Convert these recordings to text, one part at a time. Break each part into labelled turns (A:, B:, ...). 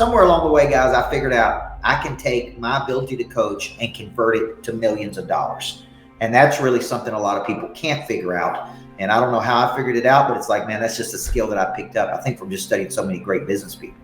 A: somewhere along the way, guys, I figured out I can take my ability to coach and convert it to millions of dollars. And that's really something a lot of people can't figure out. And I don't know how I figured it out, but it's like, man, that's just a skill that I picked up, I think, from just studying so many great business people.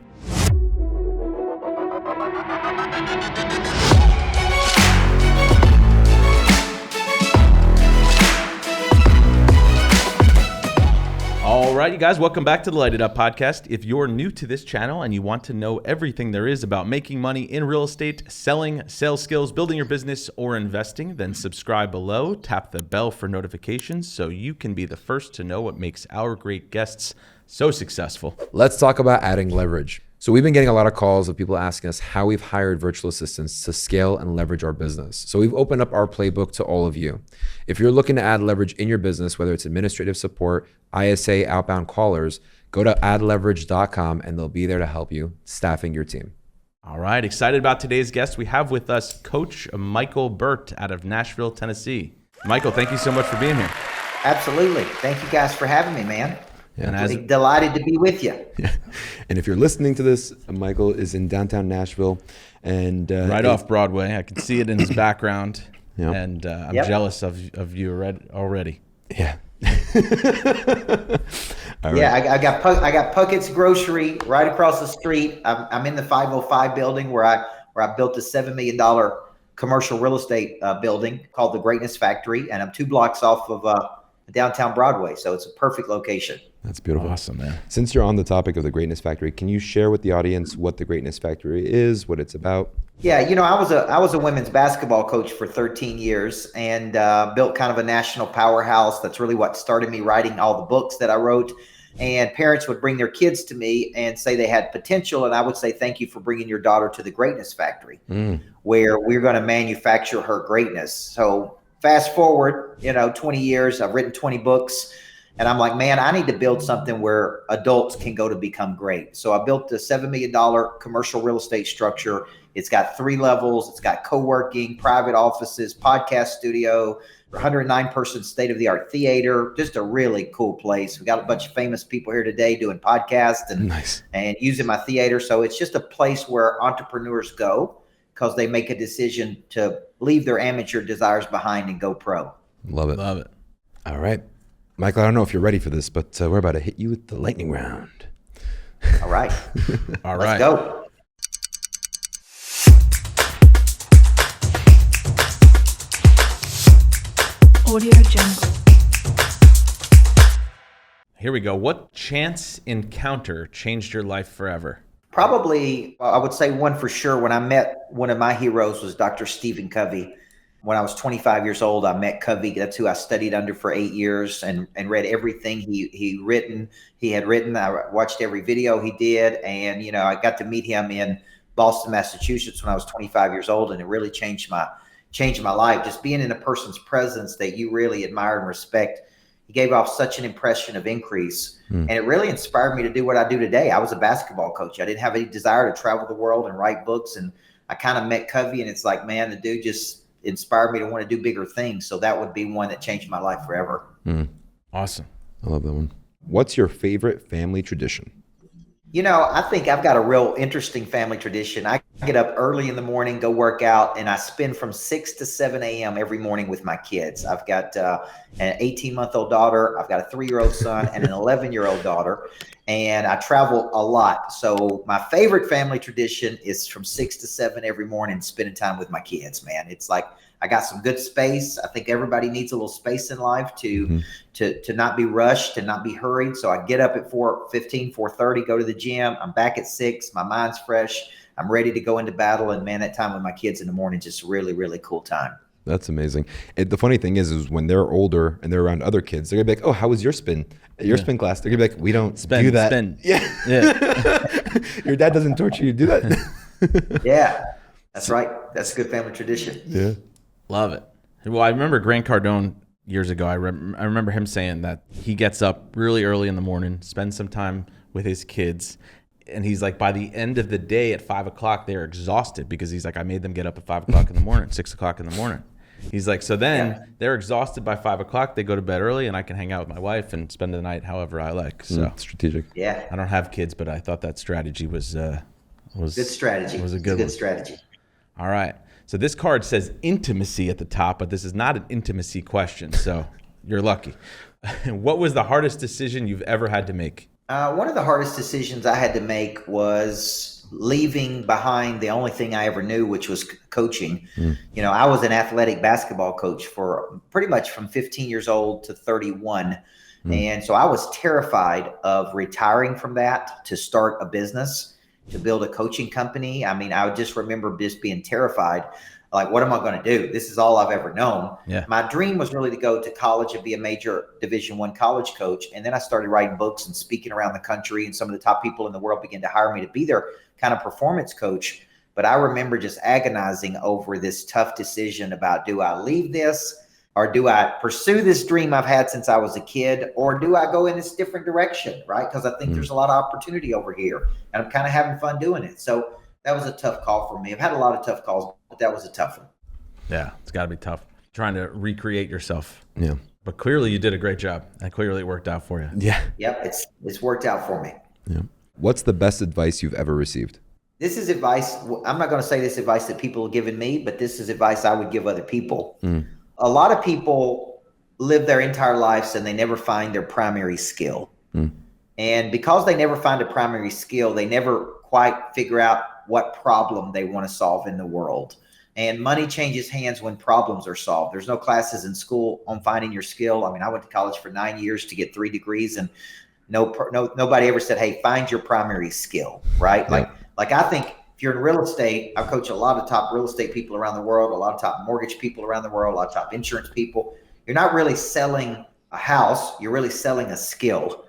B: All right, you guys, welcome back to the Light It Up podcast. If you're new to this channel and you want to know everything there is about making money in real estate, selling, sales skills, building your business, or investing, then subscribe below, tap the bell for notifications so you can be the first to know what makes our great guests so successful.
C: Let's talk about adding leverage. So we've been getting a lot of calls of people asking us how we've hired virtual assistants to scale and leverage our business. So we've opened up our playbook to all of you. If you're looking to add leverage in your business, whether it's administrative support, ISA, outbound callers, go to addleverage.com and they'll be there to help you staffing your team.
B: All right, excited about today's guest. We have with us Coach Michael Burt out of Nashville, Tennessee. Michael, thank you so much for being here.
A: Absolutely. Thank you guys for having me, man.
C: Yeah,
A: I'm delighted to be with you.
C: Yeah. And if you're listening to this, Michael is in downtown Nashville, and
B: right off Broadway. I can see it in his background,
C: Yep.
B: and I'm jealous of you already.
C: Yeah.
A: Yeah, I got Puckett's Grocery right across the street. I'm in the 505 building where I built a $7 million commercial real estate building called the Greatness Factory, and I'm 2 blocks off of downtown Broadway, so it's a perfect location.
C: That's beautiful.
B: Awesome, man.
C: Since you're on the topic of the Greatness Factory, can you share with the audience what the Greatness Factory is, what it's about?
A: Yeah, I was a women's basketball coach for 13 years and built kind of a national powerhouse. That's really what started me writing all the books that I wrote. And parents would bring their kids to me and say they had potential, and I would say, thank you for bringing your daughter to the Greatness Factory, where we're going to manufacture her greatness. So fast forward, 20 years, I've written 20 books. And I'm like, man, I need to build something where adults can go to become great. So I built a $7 million commercial real estate structure. It's got 3 levels. It's got co-working, private offices, podcast studio, 109-person state-of-the-art theater. Just a really cool place. We got a bunch of famous people here today doing podcasts and using my theater. So it's just a place where entrepreneurs go because they make a decision to leave their amateur desires behind and go pro.
C: Love it.
B: Love it.
C: All right. Michael, I don't know if you're ready for this, but we're about to hit you with the lightning round.
A: All right.
B: All right.
A: Let's go.
D: Audio Jungle.
B: Here we go. What chance encounter changed your life forever?
A: Probably, I would say one for sure. When I met one of my heroes was Dr. Stephen Covey. When I was 25 years old, I met Covey. That's who I studied under for 8 years and read everything he had written. I watched every video he did. And, I got to meet him in Boston, Massachusetts when I was 25 years old. And it really changed my life. Just being in a person's presence that you really admire and respect. He gave off such an impression of increase. And it really inspired me to do what I do today. I was a basketball coach. I didn't have any desire to travel the world and write books. And I kind of met Covey, and it's like, man, the dude just inspired me to want to do bigger things. So that would be one that changed my life forever.
B: Awesome.
C: I love that one. What's your favorite family tradition?
A: I think I've got a real interesting family tradition. I get up early in the morning, go work out, and I spend from 6 to 7 a.m. every morning with my kids. I've got an 18-month-old daughter. I've got a 3-year-old son and an 11-year-old daughter, and I travel a lot. So my favorite family tradition is from 6 to 7 every morning, spending time with my kids, man. It's like I got some good space. I think everybody needs a little space in life to not be rushed and not be hurried. So I get up at 4:15, 4:30, go to the gym. I'm back at 6. My mind's fresh. I'm ready to go into battle. And man, that time with my kids in the morning, just really, really cool time.
C: That's amazing. The funny thing is when they're older and they're around other kids, they're gonna be like, "Oh, how was your spin? Spin class?" They're gonna be like, "We don't do that." Yeah. Your dad doesn't torture you to do that.
A: Yeah, that's right. That's a good family tradition.
C: Yeah.
B: Love it. Well, I remember Grant Cardone years ago. I remember him saying that he gets up really early in the morning, spends some time with his kids, and he's like, by the end of the day at 5 o'clock, they're exhausted because he's like, I made them get up at 5 o'clock in the morning, 6 o'clock in the morning. He's like, so then they're exhausted by 5 o'clock. They go to bed early, and I can hang out with my wife and spend the night however I like. So
C: strategic.
A: Yeah.
B: I don't have kids, but I thought that strategy was was
A: Good strategy.
B: Was a
A: It's
B: good one.
A: strategy.
B: All right. So this card says intimacy at the top, but this is not an intimacy question. So you're lucky. What was the hardest decision you've ever had to make?
A: One of the hardest decisions I had to make was leaving behind the only thing I ever knew, which was coaching. You know, I was an athletic basketball coach for pretty much from 15 years old to 31. And so I was terrified of retiring from that to start a business, to build a coaching company. I mean, I would just remember just being terrified. Like, what am I going to do? This is all I've ever known.
B: Yeah.
A: My dream was really to go to college and be a major Division I college coach. And then I started writing books and speaking around the country, and some of the top people in the world began to hire me to be their kind of performance coach. But I remember just agonizing over this tough decision about, do I leave this, or do I pursue this dream I've had since I was a kid, or do I go in this different direction, right? Because I think there's a lot of opportunity over here, and I'm kind of having fun doing it. So that was a tough call for me. I've had a lot of tough calls, but that was a tough one.
B: Yeah, it's got to be tough. Trying to recreate yourself.
C: Yeah.
B: But clearly you did a great job, and clearly it worked out for you.
C: Yeah.
A: Yep, it's worked out for me.
C: Yeah. What's the best advice you've ever received?
A: This is advice. I'm not going to say this advice that people have given me, but this is advice I would give other people. A lot of people live their entire lives and they never find their primary skill. And because they never find a primary skill, they never quite figure out what problem they want to solve in the world. And money changes hands when problems are solved. There's no classes in school on finding your skill. I mean, I went to college for 9 years to get 3 degrees, and nobody ever said, hey, find your primary skill, right?
C: Yeah.
A: Like I think if you're in real estate, I coach a lot of top real estate people around the world, a lot of top mortgage people around the world, a lot of top insurance people. You're not really selling a house. You're really selling a skill.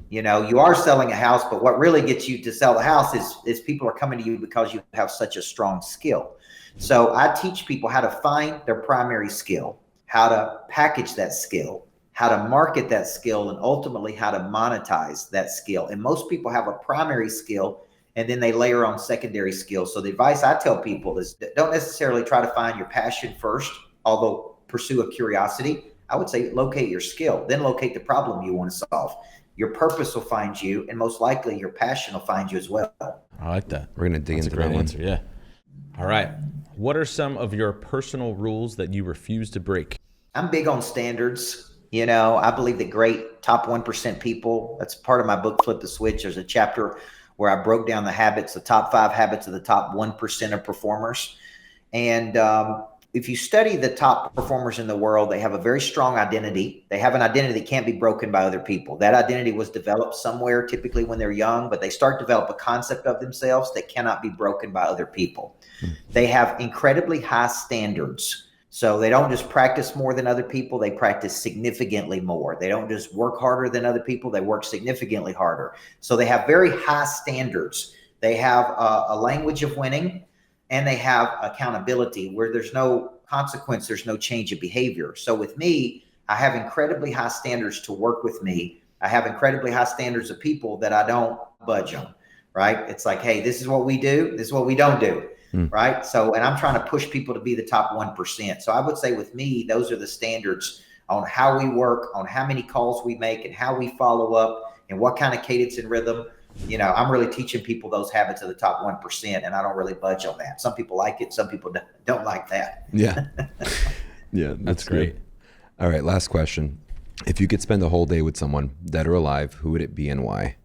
A: You know, you are selling a house, but what really gets you to sell the house is people are coming to you because you have such a strong skill. So I teach people how to find their primary skill, how to package that skill, how to market that skill, and ultimately how to monetize that skill. And most people have a primary skill, and then they layer on secondary skills. So the advice I tell people is don't necessarily try to find your passion first, although pursue a curiosity. I would say locate your skill, then locate the problem you want to solve. Your purpose will find you, and most likely your passion will find you as well.
B: I like that.
C: We're going to dig
B: That's
C: into
B: a great
C: that one.
B: answer. Yeah. All right. What are some of your personal rules that you refuse to break?
A: I'm big on standards. You know, I believe that great top 1% people, that's part of my book, Flip the Switch. There's a chapter where I broke down the habits, the top 5 habits of the top 1% of performers. And if you study the top performers in the world, they have a very strong identity. They have an identity that can't be broken by other people. That identity was developed somewhere, typically when they're young, but they start to develop a concept of themselves that cannot be broken by other people. They have incredibly high standards. So they don't just practice more than other people, they practice significantly more. They don't just work harder than other people, they work significantly harder. So they have very high standards. They have a language of winning, and they have accountability where there's no consequence, there's no change of behavior. So with me, I have incredibly high standards to work with me. I have incredibly high standards of people that I don't budge on, right? It's like, hey, this is what we do, this is what we don't do. Right. So, and I'm trying to push people to be the top 1%. So I would say with me, those are the standards on how we work, on how many calls we make and how we follow up and what kind of cadence and rhythm. You know, I'm really teaching people those habits of the top 1%, and I don't really budge on that. Some people like it. Some people don't like that.
C: Yeah. Yeah.
B: That's great.
C: Good. All right. Last question. If you could spend a whole day with someone, dead or alive, who would it be and why?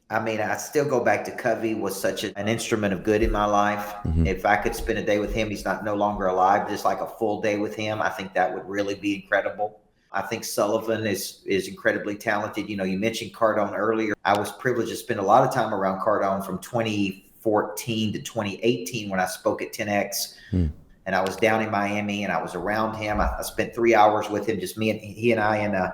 A: I mean, I still go back to Covey was such an instrument of good in my life. If I could spend a day with him, he's no longer alive, just like a full day with him, I think that would really be incredible. I think Sullivan is incredibly talented. You know, you mentioned Cardone earlier. I was privileged to spend a lot of time around Cardone from 2014 to 2018 when I spoke at 10X. And I was down in Miami and I was around him. I spent 3 hours with him, just he and I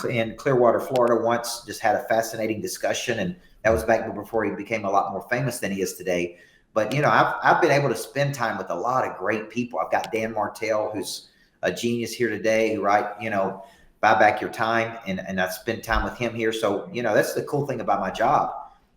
A: in Clearwater, Florida once, just had a fascinating discussion. And that was back before he became a lot more famous than he is today. But, you know, I've been able to spend time with a lot of great people. I've got Dan Martell, who's a genius here today, who buy back your time. And I spend time with him here. So, you know, that's the cool thing about my job.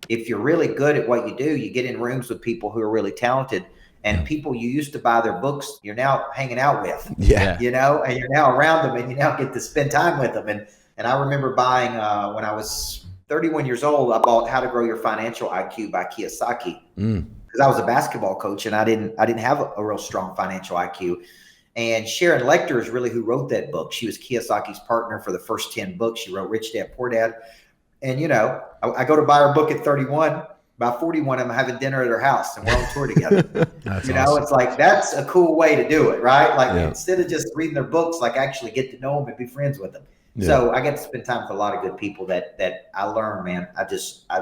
A: If you're really good at what you do, you get in rooms with people who are really talented, and people you used to buy their books, you're now hanging out with, you know, and you're now around them and you now get to spend time with them. And I remember buying, when I was 31 years old, I bought How to Grow Your Financial IQ by Kiyosaki. because I was a basketball coach and I didn't have a real strong financial IQ. And Sharon Lecter is really who wrote that book. She was Kiyosaki's partner for the first 10 books. She wrote Rich Dad, Poor Dad. And, I go to buy her book at 31. By 41, I'm having dinner at her house and we're on tour together.
B: Awesome.
A: It's like, that's a cool way to do it, right? Like instead of just reading their books, like actually get to know them and be friends with them. Yeah. So I get to spend time with a lot of good people that I learn, man. I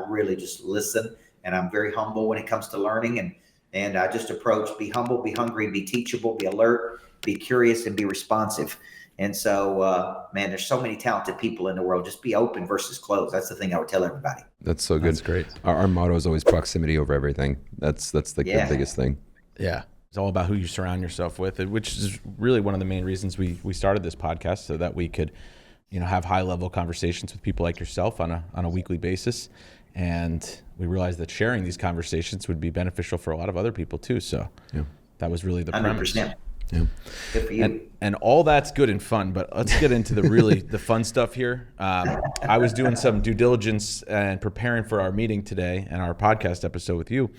A: really just listen, and I'm very humble when it comes to learning. And I just approach, be humble, be hungry, be teachable, be alert, be curious, and be responsive. And so, man, there's so many talented people in the world. Just be open versus closed. That's the thing I would tell everybody.
C: That's so good.
B: That's great.
C: Our motto is always proximity over everything. That's the biggest thing.
B: Yeah. It's all about who you surround yourself with, which is really one of the main reasons we started this podcast, so that we could, have high level conversations with people like yourself on a weekly basis. And we realized that sharing these conversations would be beneficial for a lot of other people too. So that was really the
A: 100%.
B: premise.
A: Yeah. Good for you.
B: And all that's good and fun, but let's get into the fun stuff here. I was doing some due diligence and preparing for our meeting today and our podcast episode with you.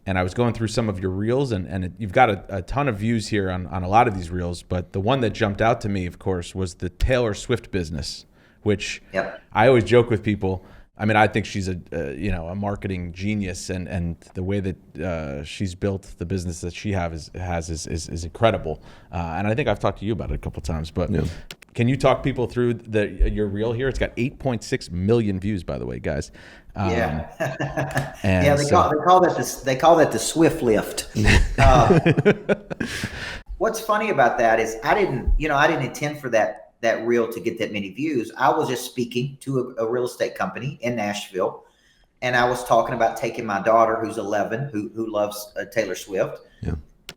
B: And I was going through some of your reels, and you've got a ton of views here on a lot of these reels. But the one that jumped out to me, of course, was the Taylor Swift business, which I always joke with people. I mean, I think she's a marketing genius, and the way that she's built the business that she has is incredible. And I think I've talked to you about it a couple of times. But can you talk people through your reel here? It's got 8.6 million views, by the way, guys.
A: They call that the Swift lift. What's funny about that is I didn't intend for that reel to get that many views. I was just speaking to a real estate company in Nashville, and I was talking about taking my daughter, who's 11, who loves Taylor Swift,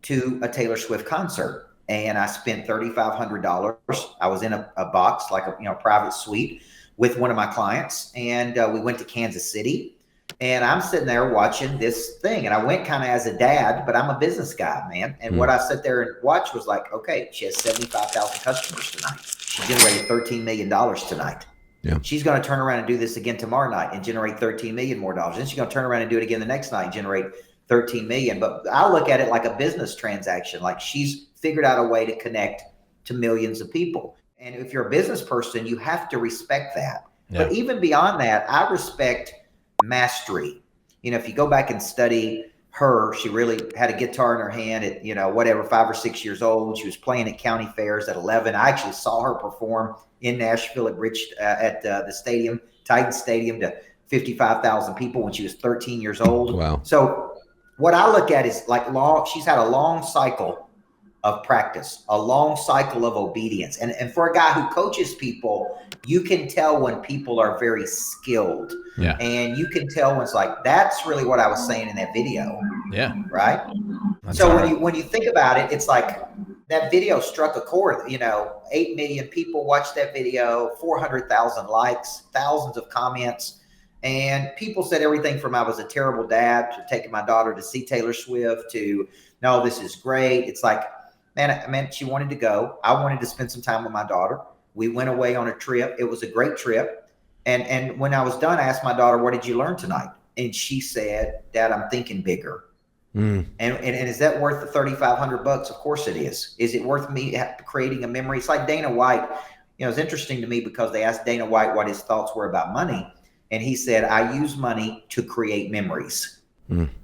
A: to a Taylor Swift concert. And I spent $3,500. I was in a box, like a private suite, with one of my clients, and we went to Kansas City. And I'm sitting there watching this thing, and I went kind of as a dad, but I'm a business guy, man. And what I sat there and watched was like, okay, she has 75,000 customers tonight. She generated $13 million tonight. Yeah. She's going to turn around and do this again tomorrow night and generate $13 million more dollars. Then she's going to turn around and do it again the next night and generate $13 million. But I look at it like a business transaction. Like, she's figured out a way to connect to millions of people. And if you're a business person, you have to respect that. Yeah. But even beyond that, I respect mastery. If you go back and study her, she really had a guitar in her hand at 5 or 6 years old. She was playing at county fairs at 11. I actually saw her perform in Nashville at the stadium, Titan Stadium, to 55,000 people when she was 13 years old.
C: Wow.
A: So what I look at is she's had a long cycle of practice, a long cycle of obedience. And for a guy who coaches people, you can tell when people are very skilled. Yeah. And you can tell when it's like, that's really what I was saying in that video. Yeah. Right. That's so when you think about it, it's like that video struck a chord. 8 million people watched that video, 400,000 likes, thousands of comments. And people said everything from I was a terrible dad to taking my daughter to see Taylor Swift to, no, this is great. It's like, man, she wanted to go. I wanted to spend some time with my daughter. We went away on a trip. It was a great trip. And when I was done, I asked my daughter, what did you learn tonight? And she said, Dad, I'm thinking bigger. And is that worth the $3,500? Of course it is. Is it worth me creating a memory? It's like Dana White. It's interesting to me because they asked Dana White what his thoughts were about money. And he said, I use money to create memories.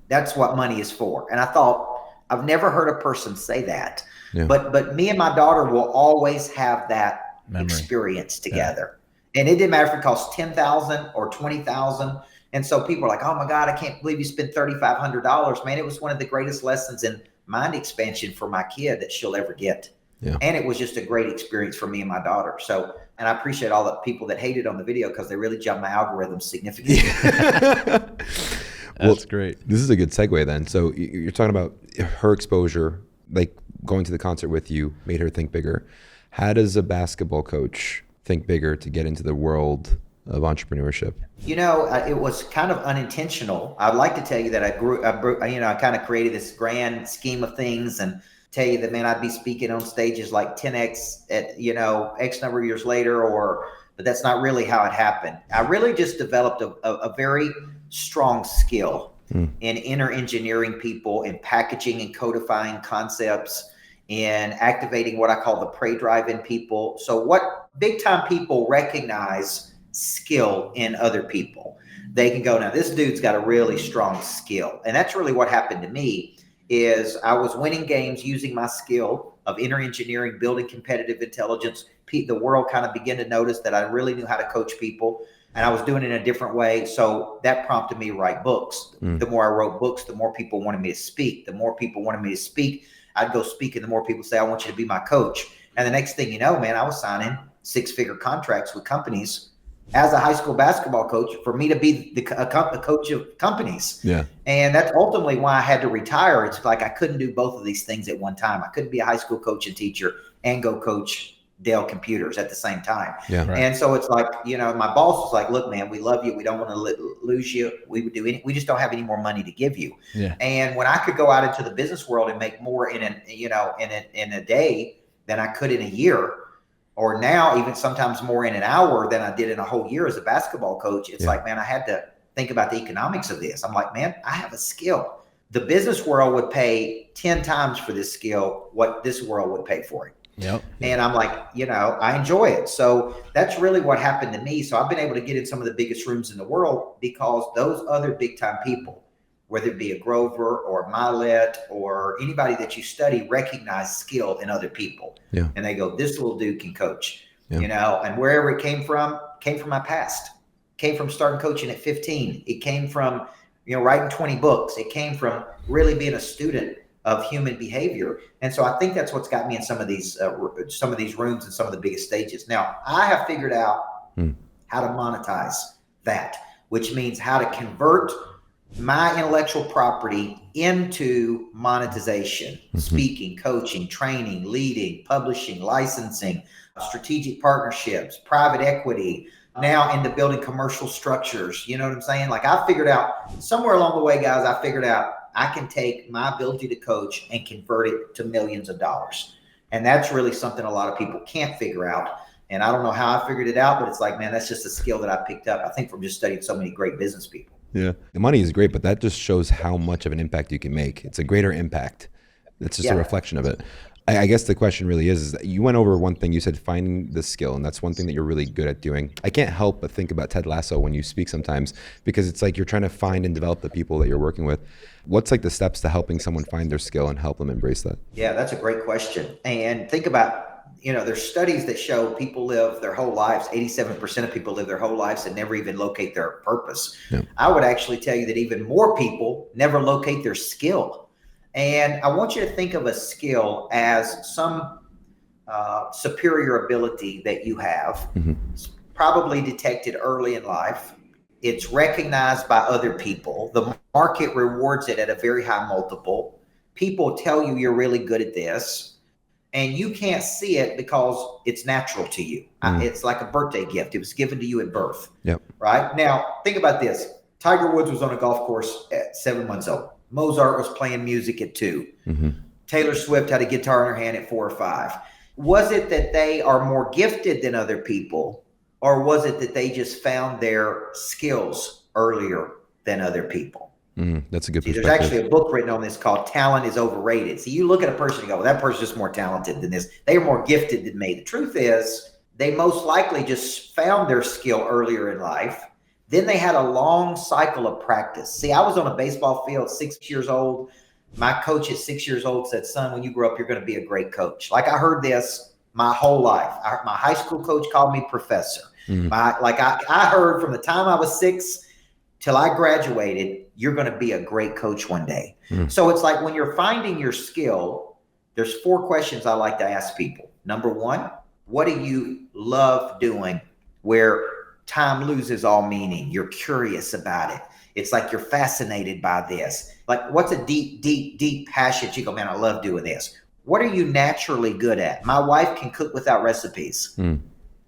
A: That's what money is for. And I thought, I've never heard a person say that. Yeah. But me and my daughter will always have that experience together. Yeah. And it didn't matter if it cost $10,000 or $20,000. And so people are like, oh my God, I can't believe you spent $3,500. Man, it was one of the greatest lessons in mind expansion for my kid that she'll ever get. Yeah. And it was just a great experience for me and my daughter. So, and I appreciate all the people that hated on the video because they really jumped my algorithm significantly.
B: That's great.
C: This is a good segue then. So you're talking about her exposure, like going to the concert with you made her think bigger. How does a basketball coach think bigger to get into the world of entrepreneurship?
A: It was kind of unintentional. I'd like to tell you that I kind of created this grand scheme of things and tell you that, man, I'd be speaking on stages like 10X at, X number of years later, but that's not really how it happened. I really just developed a very strong skill in inner engineering people, in packaging and codifying concepts, in activating what I call the prey drive in people. So what big time people recognize skill in other people. They can go, now this dude's got a really strong skill. And that's really what happened to me is I was winning games using my skill of inner engineering, building competitive intelligence. The world kind of began to notice that I really knew how to coach people and I was doing it in a different way. So that prompted me to write books. The more I wrote books, the more people wanted me to speak. The more people wanted me to speak, I'd go speak and the more people say, I want you to be my coach. And the next thing you know, man, I was signing 6-figure contracts with companies as a high school basketball coach for me to be a coach of companies.
C: Yeah.
A: And that's ultimately why I had to retire. It's like I couldn't do both of these things at one time. I couldn't be a high school coach and teacher and go coach Dell Computers at the same time.
C: Yeah.
A: Right. And so it's like, my boss was like, look, man, we love you. We don't want to lose you. We just don't have any more money to give you.
B: Yeah.
A: And when I could go out into the business world and make more in a day than I could in a year, or now even sometimes more in an hour than I did in a whole year as a basketball coach, it's like, man, I had to think about the economics of this. I'm like, man, I have a skill. The business world would pay 10 times for this skill what this world would pay for it.
B: Yep.
A: And I'm like, I enjoy it. So that's really what happened to me. So I've been able to get in some of the biggest rooms in the world because those other big time people, whether it be a Grover or a Milet or anybody that you study, recognize skill in other people.
C: Yeah.
A: And they go, this little dude can coach,
C: Yeah.
A: and wherever it came from my past, came from starting coaching at 15. It came from, writing 20 books. It came from really being a student of human behavior. And so I think that's what's got me in some of these rooms and some of the biggest stages. Now I have figured out how to monetize that, which means how to convert my intellectual property into monetization, speaking, coaching, training, leading, publishing, licensing, strategic partnerships, private equity, now into building commercial structures. You know what I'm saying? Like I figured out somewhere along the way, guys, I figured out I can take my ability to coach and convert it to millions of dollars. And that's really something a lot of people can't figure out. And I don't know how I figured it out, but it's like, man, that's just a skill that I picked up, I think, from just studying so many great business people.
C: Yeah. The money is great, but that just shows how much of an impact you can make. It's a greater impact. It's just a reflection of it. I guess the question really is that you went over one thing. You said finding the skill, and that's one thing that you're really good at doing. I can't help but think about Ted Lasso when you speak sometimes, because it's like you're trying to find and develop the people that you're working with. What's like the steps to helping someone find their skill and help them embrace that?
A: Yeah, that's a great question. And think about, there's studies that show people live their whole lives. 87% of people live their whole lives and never even locate their purpose. Yeah. I would actually tell you that even more people never locate their skill. And I want you to think of a skill as some superior ability that you have. It's probably detected early in life. It's recognized by other people. The market rewards it at a very high multiple. People tell you you're really good at this, and you can't see it because it's natural to you. It's like a birthday gift. It was given to you at birth.
C: Yep.
A: Right? Now, think about this. Tiger Woods was on a golf course at 7 months old. Mozart was playing music at 2. Taylor Swift had a guitar in her hand at 4 or 5. Was it that they are more gifted than other people, or was it that they just found their skills earlier than other people?
C: That's a good perspective.
A: There's actually a book written on this called Talent is Overrated. So you look at a person and go, well, that person's just more talented than this. They are more gifted than me. The truth is, they most likely just found their skill earlier in life. Then they had a long cycle of practice. See, I was on a baseball field 6 years old. My coach at 6 years old said, son, when you grow up, you're going to be a great coach. Like I heard this my whole life. My high school coach called me professor. I heard from the time I was 6 till I graduated, you're going to be a great coach one day. So it's like when you're finding your skill, there's 4 questions I like to ask people. Number 1, what do you love doing where time loses all meaning? You're curious about it. It's like you're fascinated by this. Like what's a deep, deep, deep passion? You go, man, I love doing this. What are you naturally good at? My wife can cook without recipes.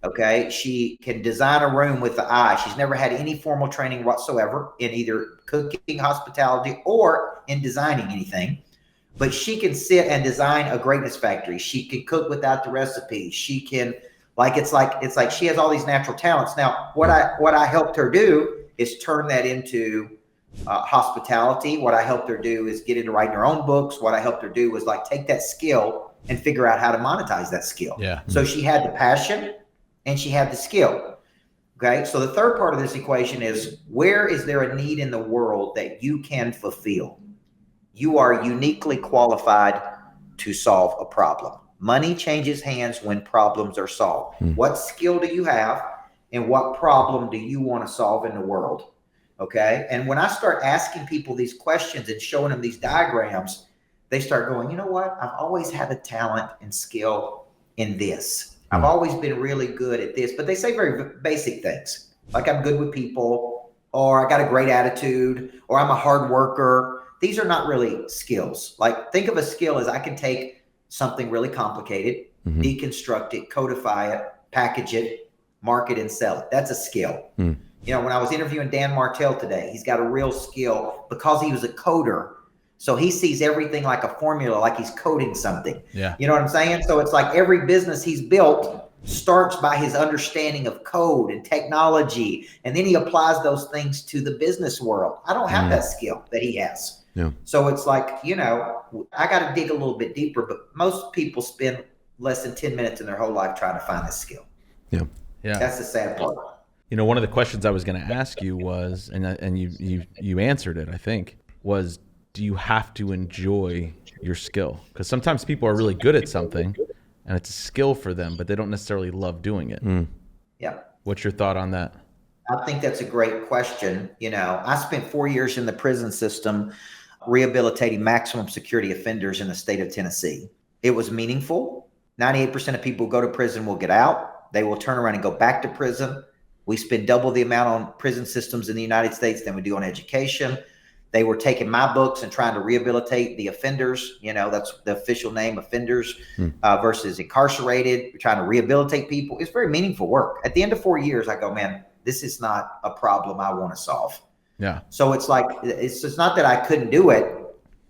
A: Okay. She can design a room with the eye. She's never had any formal training whatsoever in either cooking, hospitality, or in designing anything. But she can sit and design a greatness factory. She can cook without the recipe. She can, it's like she has all these natural talents. Now, what I helped her do is turn that into Hospitality, what I helped her do is get into writing her own books. What I helped her do was like take that skill and figure out how to monetize that skill.
B: Yeah.
A: So she had the passion and she had the skill. Okay. So the third part of this equation is, where is there a need in the world that you can fulfill? You are uniquely qualified to solve a problem. Money changes hands when problems are solved. What skill do you have and what problem do you want to solve in the world? Okay. And when I start asking people these questions and showing them these diagrams, they start going, you know what? I've always had a talent and skill in this. I've always been really good at this, but they say very basic things like I'm good with people, or I got a great attitude, or I'm a hard worker. These are not really skills. Like, think of a skill as I can take something really complicated, deconstruct it, codify it, package it, market and sell it. That's a skill. You know, when I was interviewing Dan Martell today, he's got a real skill because he was a coder. So he sees everything like a formula, like he's coding something.
B: Yeah.
A: You know what I'm saying? So it's like every business he's built starts by his understanding of code and technology, and then he applies those things to the business world. I don't have that skill that he has.
C: Yeah.
A: So it's like, you know, I got to dig a little bit deeper, but most people spend less than 10 minutes in their whole life trying to find this skill.
C: Yeah.
B: Yeah.
A: That's the sad part.
B: You know, one of the questions I was going to ask you was, and you answered it, I think, was, do you have to enjoy your skill? Because sometimes people are really good at something and it's a skill for them, but they don't necessarily love doing it.
A: Yeah.
B: What's your thought on that?
A: I think that's a great question. You know, I spent 4 years in the prison system rehabilitating maximum security offenders in the state of Tennessee. It was meaningful. 98% of people who go to prison will get out. They will turn around and go back to prison. We spend double the amount on prison systems in the United States than we do on education. They were taking my books and trying to rehabilitate the offenders. You know, that's the official name, offenders, versus incarcerated. We're trying to rehabilitate people. It's very meaningful work. At the end of 4 years, I go, man, this is not a problem I want to solve.
B: Yeah.
A: So it's like, it's just not that I couldn't do it.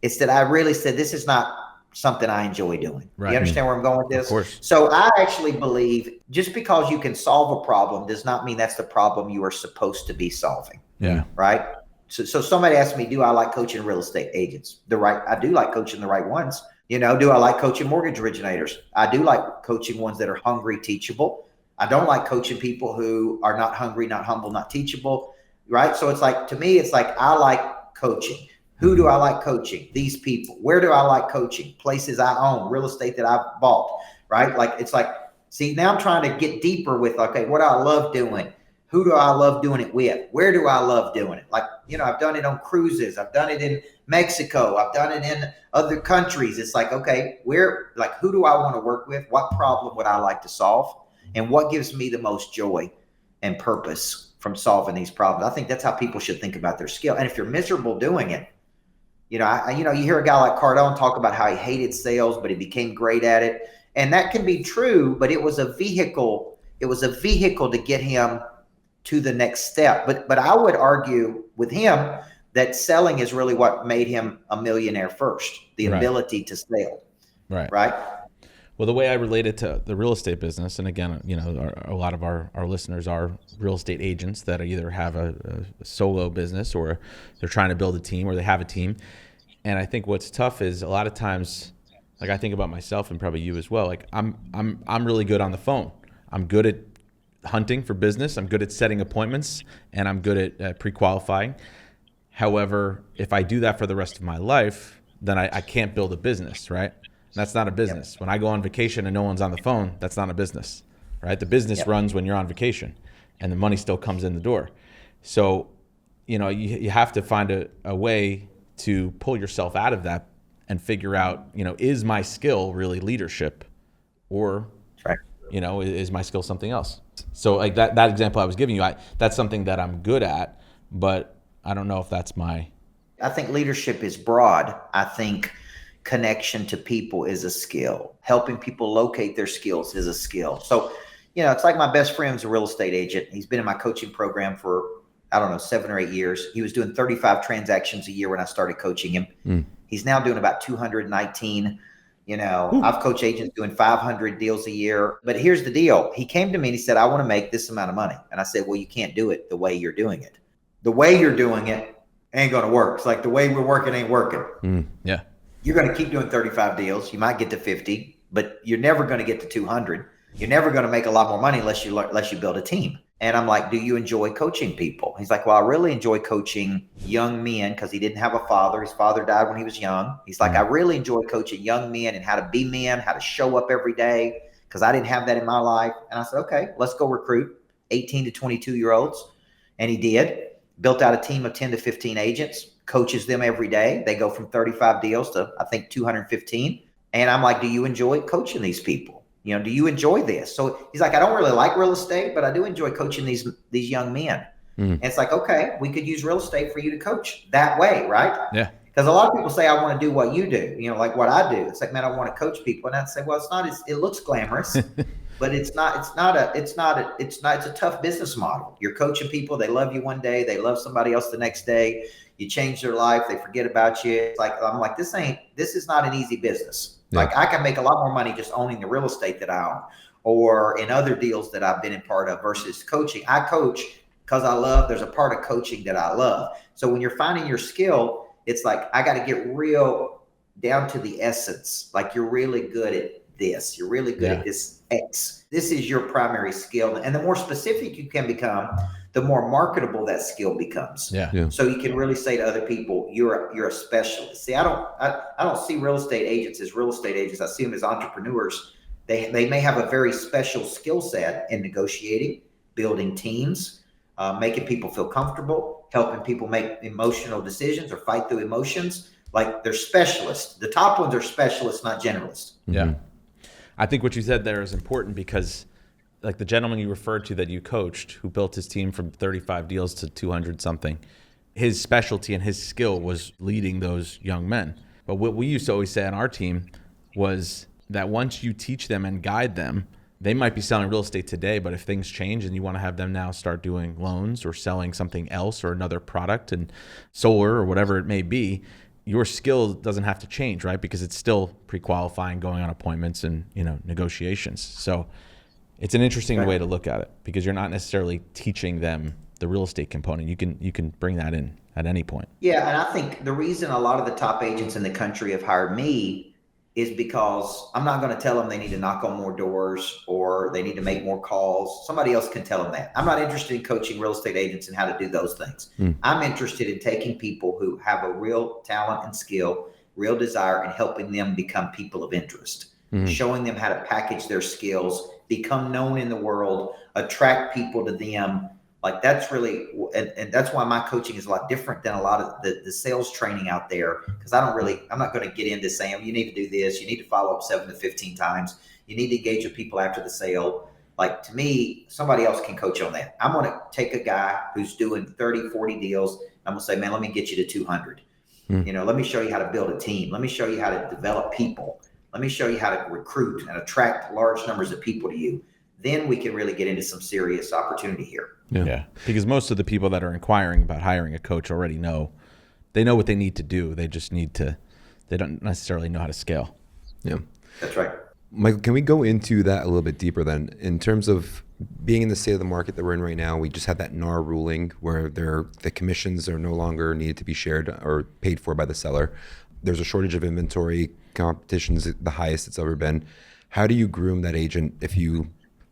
A: It's that I really said, this is not something I enjoy doing.
B: Right.
A: You understand where I'm going with this?
B: Of course.
A: So I actually believe just because you can solve a problem does not mean that's the problem you are supposed to be solving.
B: Yeah.
A: Right. So somebody asked me, do I like coaching real estate agents? I do like coaching the right ones. You know, do I like coaching mortgage originators? I do like coaching ones that are hungry, teachable. I don't like coaching people who are not hungry, not humble, not teachable. Right. So it's like, to me, it's like, I like coaching. Who do I like coaching? These people. Where do I like coaching? Places I own, real estate that I've bought, right? Like, it's like, see, now I'm trying to get deeper with, okay, what do I love doing? Who do I love doing it with? Where do I love doing it? Like, you know, I've done it on cruises. I've done it in Mexico. I've done it in other countries. It's like, okay, who do I want to work with? What problem would I like to solve? And what gives me the most joy and purpose from solving these problems? I think that's how people should think about their skill. And if you're miserable doing it, you know, you hear a guy like Cardone talk about how he hated sales, but he became great at it. And that can be true, but it was a vehicle. It was a vehicle to get him to the next step. But I would argue with him that selling is really what made him a millionaire first, the ability to sell.
B: Right.
A: Right.
B: Well, the way I relate it to the real estate business, and again, you know, a lot of our listeners are real estate agents that either have a solo business or they're trying to build a team or they have a team. And I think what's tough is a lot of times, like I think about myself and probably you as well, like I'm really good on the phone. I'm good at hunting for business. I'm good at setting appointments, and I'm good at pre-qualifying. However, if I do that for the rest of my life, then I can't build a business, right? That's not a business. Yep. When I go on vacation and no one's on the phone, that's not a business, right? The business runs when you're on vacation and the money still comes in the door. So, you know, you have to find a way to pull yourself out of that and figure out, you know, is my skill really leadership, or, you know, is my skill something else? So like that example I was giving you, that's something that I'm good at, but I don't know if that's I
A: think leadership is broad. I think connection to people is a skill. Helping people locate their skills is a skill. So, you know, it's like my best friend's a real estate agent. He's been in my coaching program for, I don't know, 7 or 8 years. He was doing 35 transactions a year when I started coaching him. He's now doing about 219. You know, I've coached agents doing 500 deals a year. But here's the deal. He came to me and he said, I want to make this amount of money. And I said, well, you can't do it the way you're doing it. The way you're doing it, ain't going to work. It's like the way we're working ain't working.
B: Yeah.
A: You're going to keep doing 35 deals. You might get to 50, but you're never going to get to 200. You're never going to make a lot more money unless you build a team. And I'm like, do you enjoy coaching people? He's like, well, I really enjoy coaching young men because he didn't have a father. His father died when he was young. He's like, I really enjoy coaching young men and how to be men, how to show up every day because I didn't have that in my life. And I said, okay, let's go recruit 18 to 22-year-olds. And he did. Built out a team of 10 to 15 agents, coaches them every day. They go from 35 deals to, I think, 215. And I'm like, do you enjoy coaching these people? You know, do you enjoy this? So he's like, I don't really like real estate, but I do enjoy coaching these young men. And it's like, okay, we could use real estate for you to coach that way, right?
B: Yeah.
A: Because a lot of people say, I want to do what you do, you know, like what I do. It's like, man, I want to coach people. And I'd say, well, it looks glamorous, but it's a tough business model. You're coaching people. They love you one day. They love somebody else the next day. You change their life. They forget about you. It's like, I'm like, this is not an easy business. Yeah. Like I can make a lot more money just owning the real estate that I own or in other deals that I've been in part of versus coaching. I coach because there's a part of coaching that I love. So when you're finding your skill, it's like, I got to get real down to the essence. Like you're really good at this. You're really good at this X. This is your primary skill. And the more specific you can become, the more marketable that skill becomes. Yeah. So you can really say to other people, you're a specialist. See, I don't see real estate agents as real estate agents. I see them as entrepreneurs. They may have a very special skill set in negotiating, building teams, making people feel comfortable, helping people make emotional decisions or fight through emotions. Like they're specialists. The top ones are specialists, not generalists.
B: Yeah. I think what you said there is important because like the gentleman you referred to that you coached who built his team from 35 deals to 200 something, his specialty and his skill was leading those young men. But what we used to always say on our team was that once you teach them and guide them, they might be selling real estate today, but if things change and you want to have them now start doing loans or selling something else or another product and solar or whatever it may be, your skill doesn't have to change, right? Because it's still pre-qualifying, going on appointments and, negotiations. So it's an interesting way to look at it because you're not necessarily teaching them the real estate component. You can bring that in at any point.
A: Yeah, and I think the reason a lot of the top agents in the country have hired me is because I'm not going to tell them they need to knock on more doors or they need to make more calls. Somebody else can tell them that. I'm not interested in coaching real estate agents and how to do those things. I'm interested in taking people who have a real talent and skill, real desire, and helping them become people of interest, showing them how to package their skills, become known in the world, attract people to them. Like that's really, and that's why my coaching is a lot different than a lot of the sales training out there. Because I'm not going to get into saying, you need to do this. You need to follow up 7 to 15 times. You need to engage with people after the sale. Like to me, somebody else can coach on that. I'm going to take a guy who's doing 30, 40 deals. I'm going to say, man, let me get you to 200. Let me show you how to build a team. Let me show you how to develop people. Let me show you how to recruit and attract large numbers of people to you. Then we can really get into some serious opportunity here.
B: Yeah. Because most of the people that are inquiring about hiring a coach already know what they need to do. They just they don't necessarily know how to scale.
C: Yeah.
A: That's right.
C: Michael, can we go into that a little bit deeper then? In terms of being in the state of the market that we're in right now, we just had that NAR ruling where the commissions are no longer needed to be shared or paid for by the seller. There's a shortage of inventory. Competition's the highest it's ever been. How do you groom that agent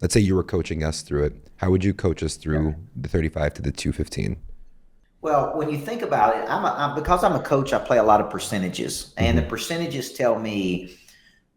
C: let's say you were coaching us through it. How would you coach us through the 35 to the 215?
A: Well, when you think about it, because I'm a coach, I play a lot of percentages. And the percentages tell me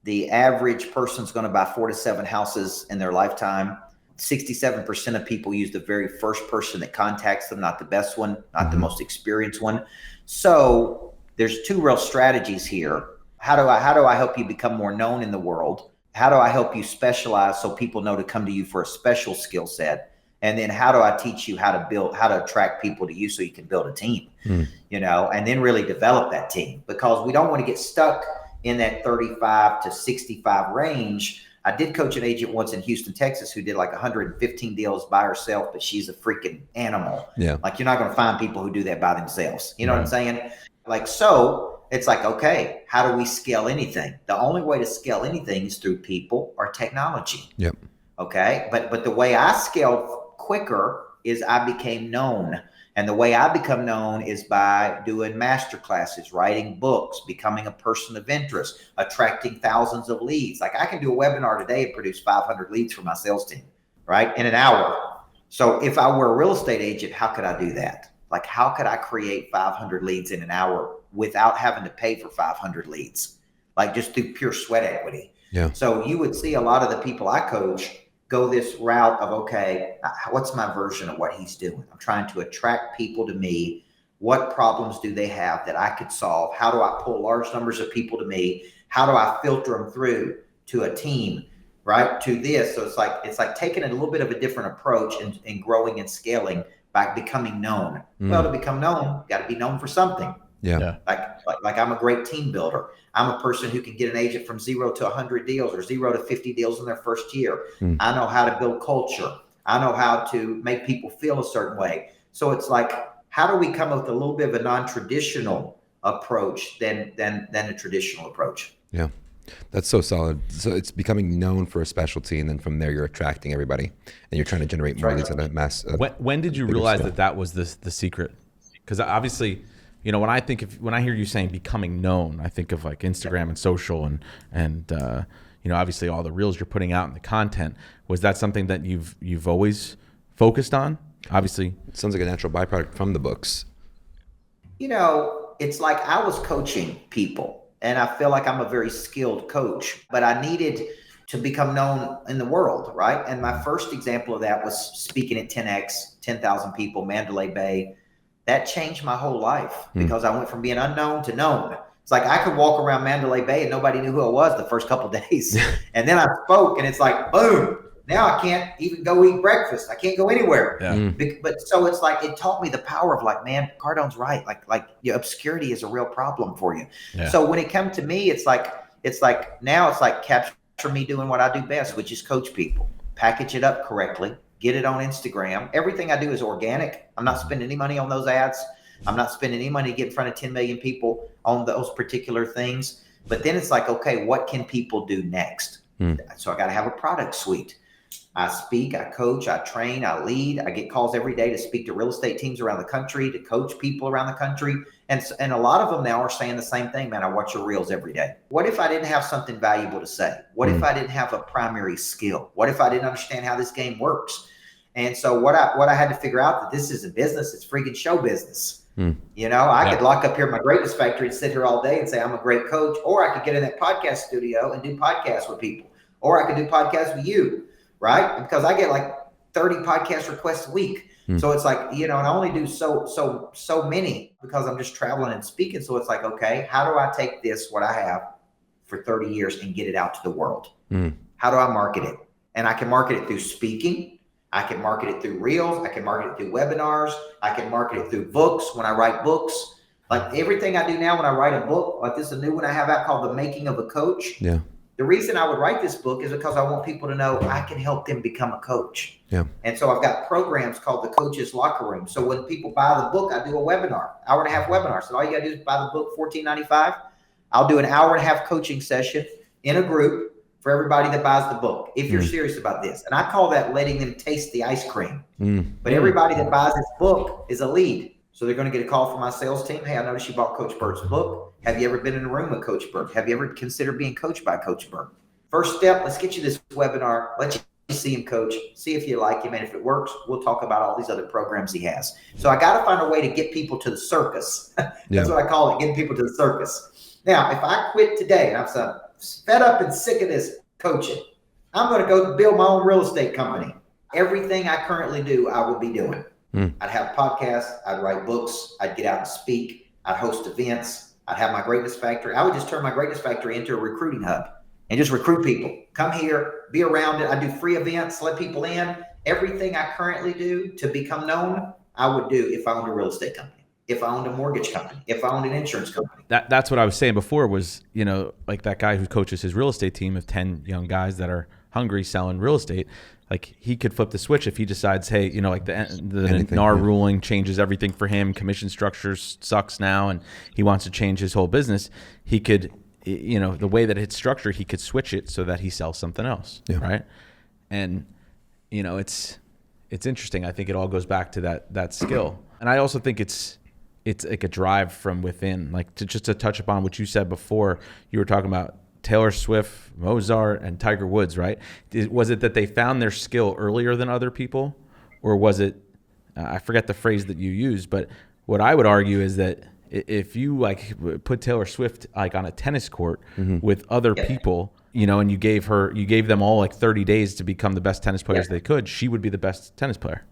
A: the average person's going to buy 4 to 7 houses in their lifetime. 67% of people use the very first person that contacts them, not the best one, not the most experienced one. So there's 2 real strategies here. How do I help you become more known in the world? How do I help you specialize so people know to come to you for a special skill set? And then how do I teach you how to attract people to you so you can build a team, and then really develop that team, because we don't want to get stuck in that 35 to 65 range. I did coach an agent once in Houston, Texas, who did like 115 deals by herself, but she's a freaking animal. Yeah. Like you're not going to find people who do that by themselves. You know what I'm saying? So it's like, okay, how do we scale anything? The only way to scale anything is through people or technology. Yep. Okay. But the way I scaled quicker is I became known. And the way I become known is by doing master classes, writing books, becoming a person of interest, attracting thousands of leads. Like I can do a webinar today and produce 500 leads for my sales team, right? In an hour. So if I were a real estate agent, how could I do that? Like, how could I create 500 leads in an hour without having to pay for 500 leads? Like just through pure sweat equity.
C: Yeah.
A: So you would see a lot of the people I coach go this route of, okay, what's my version of what he's doing? I'm trying to attract people to me. What problems do they have that I could solve? How do I pull large numbers of people to me? How do I filter them through to a team, right? To this. So it's like taking a little bit of a different approach and growing and scaling by becoming known. Well, to become known, you got to be known for something.
C: Yeah.
A: Like I'm a great team builder. I'm a person who can get an agent from 0 to 100 deals or 0 to 50 deals in their first year. I know how to build culture. I know how to make people feel a certain way. So it's like, how do we come up with a little bit of a non-traditional approach than a traditional approach?
C: Yeah. That's so solid. So it's becoming known for a specialty, and then from there you're attracting everybody, and you're trying to generate more leads at a mass.
B: When did you realize that was the secret? Because obviously, you know, when I hear you saying becoming known, I think of like Instagram and social and you know, obviously all the reels you're putting out and the content. Was that something that you've always focused on? Obviously,
C: it sounds like a natural byproduct from the books.
A: You know, it's like I was coaching people. And I feel like I'm a very skilled coach, but I needed to become known in the world, right? And my first example of that was speaking at 10X, 10,000 people, Mandalay Bay. That changed my whole life because I went from being unknown to known. It's like I could walk around Mandalay Bay and nobody knew who I was the first couple of days. And then I spoke and it's like, boom, now I can't even go eat breakfast. I can't go anywhere. Yeah. But so it's like, it taught me the power of like, man, Cardone's right. Like your obscurity is a real problem for you. Yeah. So when it comes to me, it's like now it's like capture me doing what I do best, which is coach people, package it up correctly, get it on Instagram. Everything I do is organic. I'm not spending any money on those ads. I'm not spending any money to get in front of 10 million people on those particular things. But then it's like, okay, what can people do next? So I got to have a product suite. I speak, I coach, I train, I lead. I get calls every day to speak to real estate teams around the country, to coach people around the country. And a lot of them now are saying the same thing, man, I watch your reels every day. What if I didn't have something valuable to say? What if I didn't have a primary skill? What if I didn't understand how this game works? And so what I had to figure out that this is a business, it's freaking show business. You know, I could lock up here at my greatness factory and sit here all day and say, I'm a great coach, or I could get in that podcast studio and do podcasts with people, or I could do podcasts with you. Right? Because I get like 30 podcast requests a week. So it's like, you know, and I only do so many because I'm just traveling and speaking. So it's like, okay, how do I take this, what I have for 30 years and get it out to the world? How do I market it? And I can market it through speaking. I can market it through reels. I can market it through webinars. I can market it through books when I write books. Like everything I do now when I write a book, like this is a new one I have out called The Making of a Coach. Yeah. The reason I would write this book is because I want people to know I can help them become a coach. Yeah. And so I've got programs called the Coach's Locker Room. So when people buy the book, I do a webinar, hour and a half webinar. So all you got to do is buy the book, $14.95. I'll do an hour and a half coaching session in a group for everybody that buys the book, if you're serious about this. And I call that letting them taste the ice cream. But everybody that buys this book is a lead. So they're going to get a call from my sales team. Hey, I noticed you bought Coach Burt's book. Have you ever been in a room with Coach Burt? Have you ever considered being coached by Coach Burt? First step, let's get you this webinar. Let you see him coach. See if you like him. And if it works, we'll talk about all these other programs he has. So I got to find a way to get people to the circus. That's what I call it, getting people to the circus. Now, if I quit today, and I'm so fed up and sick of this coaching, I'm going to go build my own real estate company. Everything I currently do, I will be doing. I'd have podcasts. I'd write books. I'd get out and speak. I'd host events. I'd have my greatness factory. I would just turn my greatness factory into a recruiting hub and just recruit people. Come here, be around it. I do free events, let people in. Everything I currently do to become known, I would do if I owned a real estate company, if I owned a mortgage company, if I owned an insurance company.
B: That's what I was saying before was, you know, like that guy who coaches his real estate team of 10 young guys that are hungry selling real estate. Like he could flip the switch if he decides, hey, you know, like the NAR ruling changes everything for him. Commission structure sucks now, and he wants to change his whole business. He could, you know, the way that it's structured, he could switch it so that he sells something else, right? And you know, it's interesting. I think it all goes back to that skill. And I also think it's like a drive from within. Like to touch upon what you said before, you were talking about Taylor Swift, Mozart, and Tiger Woods, right? Was it that they found their skill earlier than other people, or was it? I forget the phrase that you used, but what I would argue is that if you like put Taylor Swift like on a tennis court with other people, and you gave them all like 30 days to become the best tennis players they could, she would be the best tennis player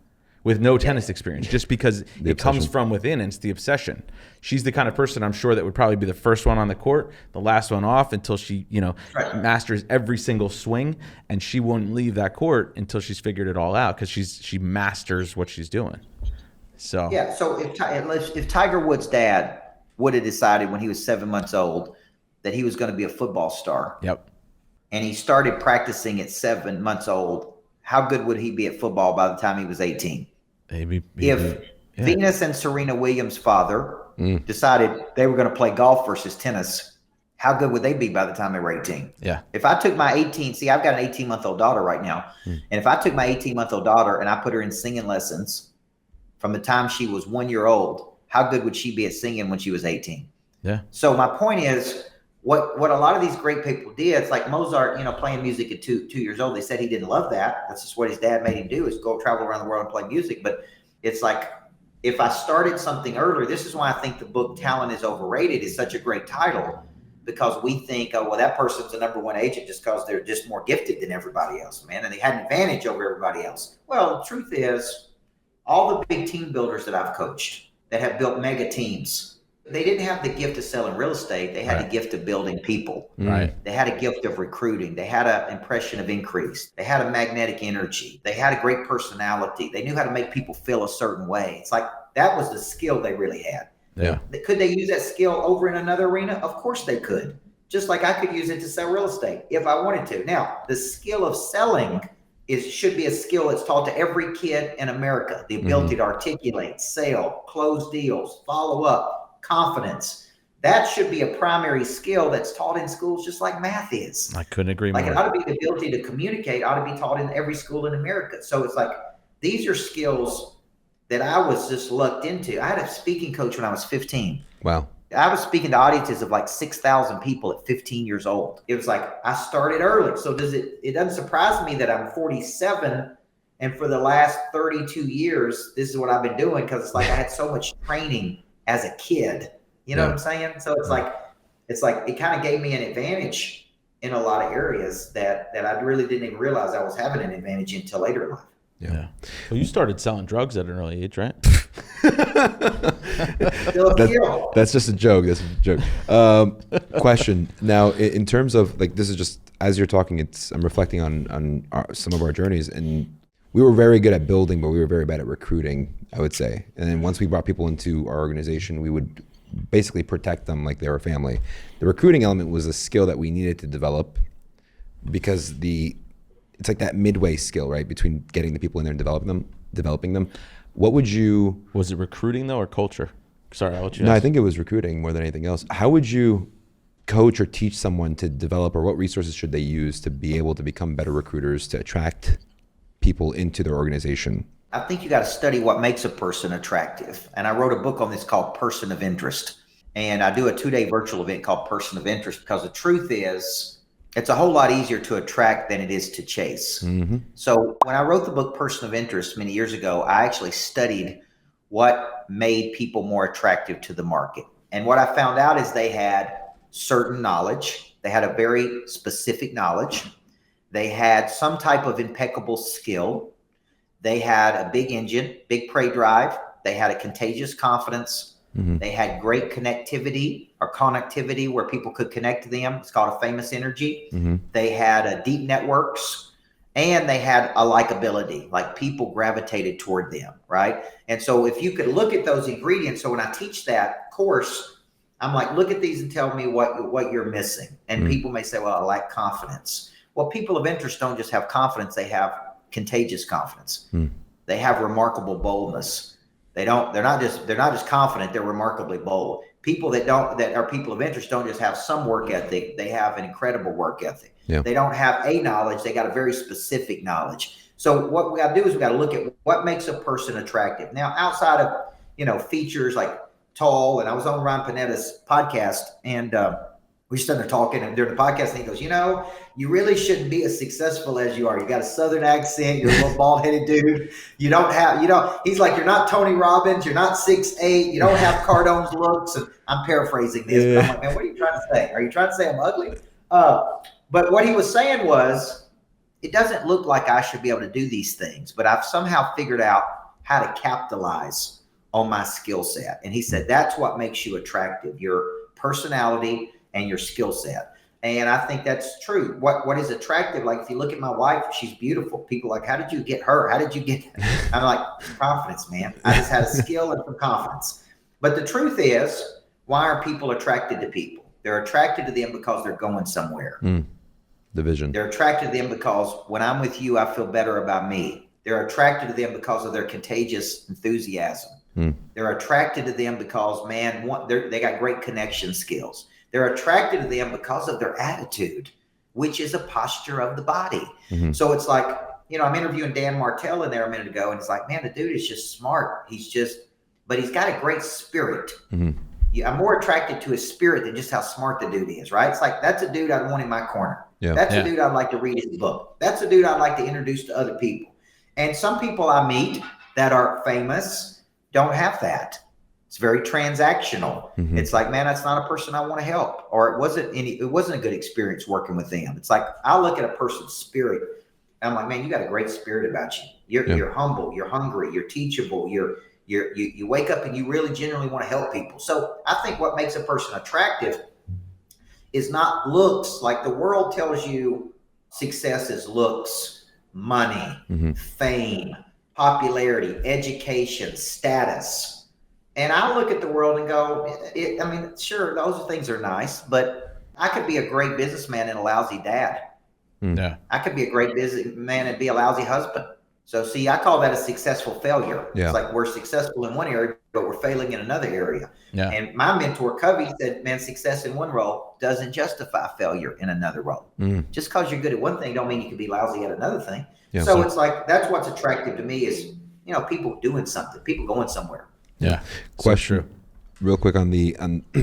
B: with no tennis experience, just because it comes from within and it's the obsession. She's the kind of person, I'm sure, that would probably be the first one on the court, the last one off, until she, masters every single swing, and she won't leave that court until she's figured it all out, because she masters what she's doing. So
A: So if Tiger Woods' dad would have decided when he was 7 months old that he was going to be a football star, and he started practicing at 7 months old, how good would he be at football by the time he was 18?
B: Maybe
A: if Venus and Serena Williams' father decided they were going to play golf versus tennis, how good would they be by the time they were 18?
B: Yeah.
A: If I took my I've got an 18-month-old daughter right now, and if I took my 18-month-old daughter and I put her in singing lessons from the time she was 1 year old, how good would she be at singing when she was 18?
B: Yeah.
A: So my point is, what a lot of these great people did, it's like Mozart, playing music at 2 years old. They said he didn't love that. That's just what his dad made him do, is go travel around the world and play music. But it's like, if I started something earlier, this is why I think the book Talent is Overrated is such a great title, because we think, oh, well, that person's the number one agent just because they're just more gifted than everybody else, man. And they had an advantage over everybody else. Well, the truth is, all the big team builders that I've coached that have built mega teams, they didn't have the gift of selling real estate. They had the gift of building people.
B: Right.
A: They had a gift of recruiting. They had an impression of increase. They had a magnetic energy. They had a great personality. They knew how to make people feel a certain way. It's like that was the skill they really had.
B: Yeah.
A: Could they use that skill over in another arena? Of course they could. Just like I could use it to sell real estate if I wanted to. Now, the skill of selling should be a skill that's taught to every kid in America. The ability to articulate, sell, close deals, follow up, confidence. That should be a primary skill that's taught in schools, just like math is.
B: I couldn't agree more.
A: Like it ought to be the ability to communicate, ought to be taught in every school in America. So it's like, these are skills that I was just lucked into. I had a speaking coach when I was 15.
C: Wow.
A: I was speaking to audiences of like 6,000 people at 15 years old. It was like, I started early. So it doesn't surprise me that I'm 47, and for the last 32 years, this is what I've been doing, because it's like I had so much training as a kid. You know what I'm saying? So it's like it kind of gave me an advantage in a lot of areas that I really didn't even realize I was having an advantage until later in life.
B: Yeah. Well, you started selling drugs at an early age, right?
C: That's just a joke. That's a joke. Question. Now, in terms of like, this is just as you're talking, I'm reflecting on some of our journeys, and we were very good at building, but we were very bad at recruiting, I would say. And then once we brought people into our organization, we would basically protect them like they were family. The recruiting element was a skill that we needed to develop, because it's like that midway skill, right, between getting the people in there and developing them. What would you? Was
B: it recruiting though, or culture? Sorry, I'll let you.
C: No, I think it was recruiting more than anything else. How would you coach or teach someone to develop, or what resources should they use to be able to become better recruiters, to attract people into their organization?
A: I think you got to study what makes a person attractive. And I wrote a book on this called Person of Interest. And I do a 2-day virtual event called Person of Interest, because the truth is, it's a whole lot easier to attract than it is to chase. So when I wrote the book Person of Interest many years ago, I actually studied what made people more attractive to the market. And what I found out is they had certain knowledge. They had a very specific knowledge. They had some type of impeccable skill. They had a big engine, big prey drive. They had a contagious confidence. They had great connectivity or connectivity where people could connect to them. It's called a famous energy. They had deep networks, and they had a likability, like people gravitated toward them, right? And so if you could look at those ingredients, so when I teach that course, I'm like, look at these and tell me what you're missing. And people may say, well, I lack confidence. Well, people of interest don't just have confidence, they have contagious confidence. They have remarkable boldness. They're not just confident, they're remarkably bold. People that are people of interest don't just have some work ethic, they have an incredible work ethic. They don't have a knowledge, they got a very specific knowledge. So what we got to do is we got to look at what makes a person attractive. Now, outside of, features like tall. And I was on Ron Panetta's podcast, and we started there talking, and during the podcast, and he goes, you really shouldn't be as successful as you are. You got a Southern accent. You're a little bald-headed dude. He's like, you're not Tony Robbins. You're not 6'8". You don't have Cardone's looks. And I'm paraphrasing this, but I'm like, man, what are you trying to say? Are you trying to say I'm ugly? But what he was saying was, it doesn't look like I should be able to do these things, but I've somehow figured out how to capitalize on my skill set. And he said, that's what makes you attractive, your personality and your skill set. And I think that's true. What is attractive? Like, if you look at my wife, she's beautiful. People are like, how did you get her? How did you get that? I'm like, confidence, man. I just had a skill and some confidence. But the truth is, why are people attracted to people? They're attracted to them because they're going somewhere.
C: The vision.
A: They're attracted to them because when I'm with you, I feel better about me. They're attracted to them because of their contagious enthusiasm. They're attracted to them because, man, they got great connection skills. They're attracted to them because of their attitude, which is a posture of the body. So it's like, I'm interviewing Dan Martell in there a minute ago, and it's like, man, the dude is just smart. But he's got a great spirit. I'm more attracted to his spirit than just how smart the dude is, right? It's like, that's a dude I'd want in my corner. That's a dude I'd like to read his book. That's a dude I'd like to introduce to other people. And some people I meet that are famous don't have that. It's very transactional. It's like, man, that's not a person I want to help. Or it wasn't a good experience working with them. It's like, I look at a person's spirit, and I'm like, man, you got a great spirit about you. You're humble, you're hungry, you're teachable, you wake up and you really genuinely want to help people. So I think what makes a person attractive is not looks. Like, the world tells you success is looks, money, fame, popularity, education, status. And I look at the world and go, sure, those things are nice, but I could be a great businessman and a lousy dad. I could be a great businessman and be a lousy husband. So see, I call that a successful failure. It's like, we're successful in one area, but we're failing in another area. And my mentor, Covey, said, man, success in one role doesn't justify failure in another role. Just because you're good at one thing don't mean you can be lousy at another thing. So it's like, that's what's attractive to me is, people doing something, people going somewhere.
C: Question real quick on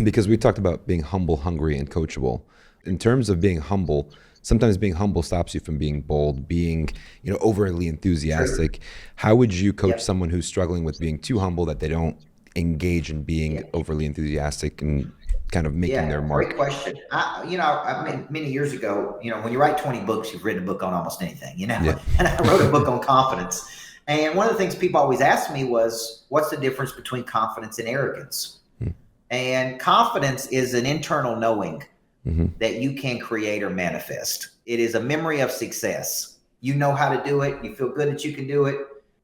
C: because we talked about being humble, hungry, and coachable. In terms of being humble, sometimes being humble stops you from being bold, being, overly enthusiastic. How would you coach someone who's struggling with being too humble, that they don't engage in being overly enthusiastic and kind of making their mark?
A: Great question. Many years ago, when you write 20 books, you've written a book on almost anything, and I wrote a book on confidence. And one of the things people always asked me was, what's the difference between confidence and arrogance? And confidence is an internal knowing that you can create or manifest. It is a memory of success. You know how to do it. You feel good that you can do it.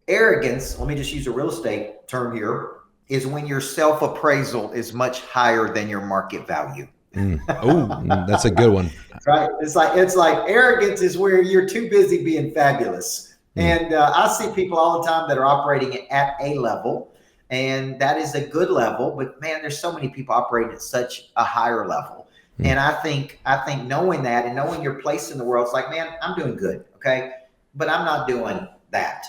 A: Arrogance, let me just use a real estate term here, is when your self-appraisal is much higher than your market value.
C: That's a good one.
A: Right? It's like arrogance is where you're too busy being fabulous. And I see people all the time that are operating at a level, and that is a good level. But man, there's so many people operating at such a higher level. And I think knowing that and knowing your place in the world, it's like, man, I'm doing good, okay, but I'm not doing that.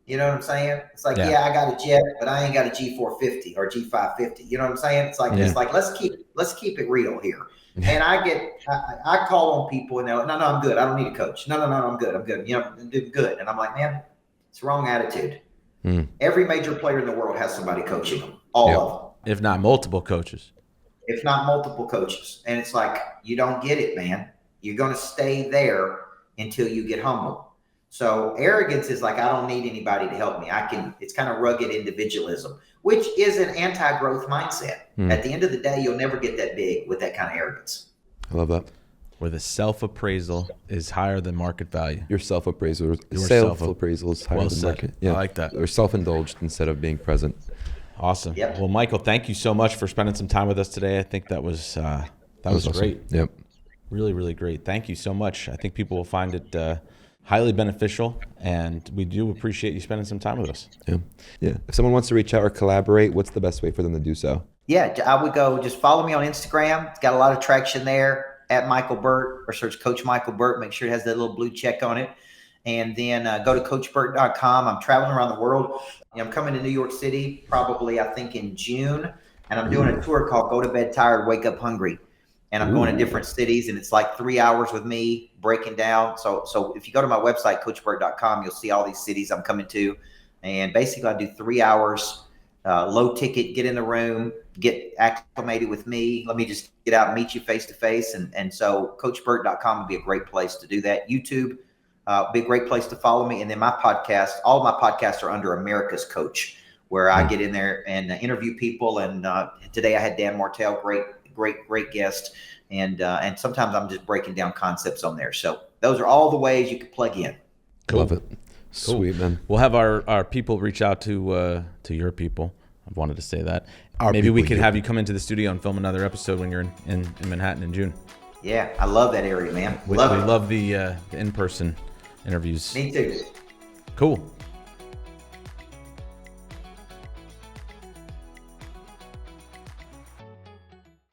A: You know what I'm saying? It's like, I got a jet, but I ain't got a G450 or G550. You know what I'm saying? It's like let's keep it real here. And I call on people and they're like, no, I'm good. I don't need a coach. No, I'm good. I'm doing good. And I'm like, man, it's the wrong attitude. Every major player in the world has somebody coaching them, all of them.
B: If not multiple coaches. And it's like, you don't get it, man. You're going to stay there until you get humble. So arrogance is like, I don't need anybody to help me. It's kind of rugged individualism, which is an anti-growth mindset. At the end of the day, you'll never get that big with that kind of arrogance.
C: I love that.
B: Where the self-appraisal is higher than market value.
C: Your self-appraisal is higher than market.
B: I like that.
C: Or self-indulged instead of being present.
B: Awesome.
A: Yep.
B: Well, Michael, thank you so much for spending some time with us today. I think that was
C: awesome.
B: Great.
C: Yep.
B: Really, really great. Thank you so much. I think people will find it highly beneficial, and we do appreciate you spending some time with us.
C: Yeah. If someone wants to reach out or collaborate, what's the best way for them to do so?
A: Yeah, I would go just follow me on Instagram. It's got a lot of traction there, at Michael Burt, or search Coach Michael Burt. Make sure it has that little blue check on it. And then go to coachburt.com. I'm traveling around the world. I'm coming to New York City probably, I think, in June. And I'm doing a tour called Go to Bed Tired, Wake Up Hungry. And I'm going to different cities, and it's like 3 hours with me breaking down. So if you go to my website, coachburt.com, you'll see all these cities I'm coming to. And basically, I do 3 hours, low ticket, get in the room, get acclimated with me. Let me just get out and meet you face to face. And so coachburt.com would be a great place to do that. YouTube be a great place to follow me. And then my podcast, all of my podcasts are under America's Coach, where I get in there and interview people. And today I had Dan Martell, great guest. And sometimes I'm just breaking down concepts on there. So those are all the ways you can plug in.
B: Cool.
C: Love it. Sweet, man.
B: We'll have our people reach out to your people. I wanted to say that.
C: Our
B: Maybe we
C: people,
B: could have you come into the studio and film another episode when you're in Manhattan in June.
A: Yeah, I love that area, man.
B: We love the in-person interviews.
A: Me too.
B: Cool.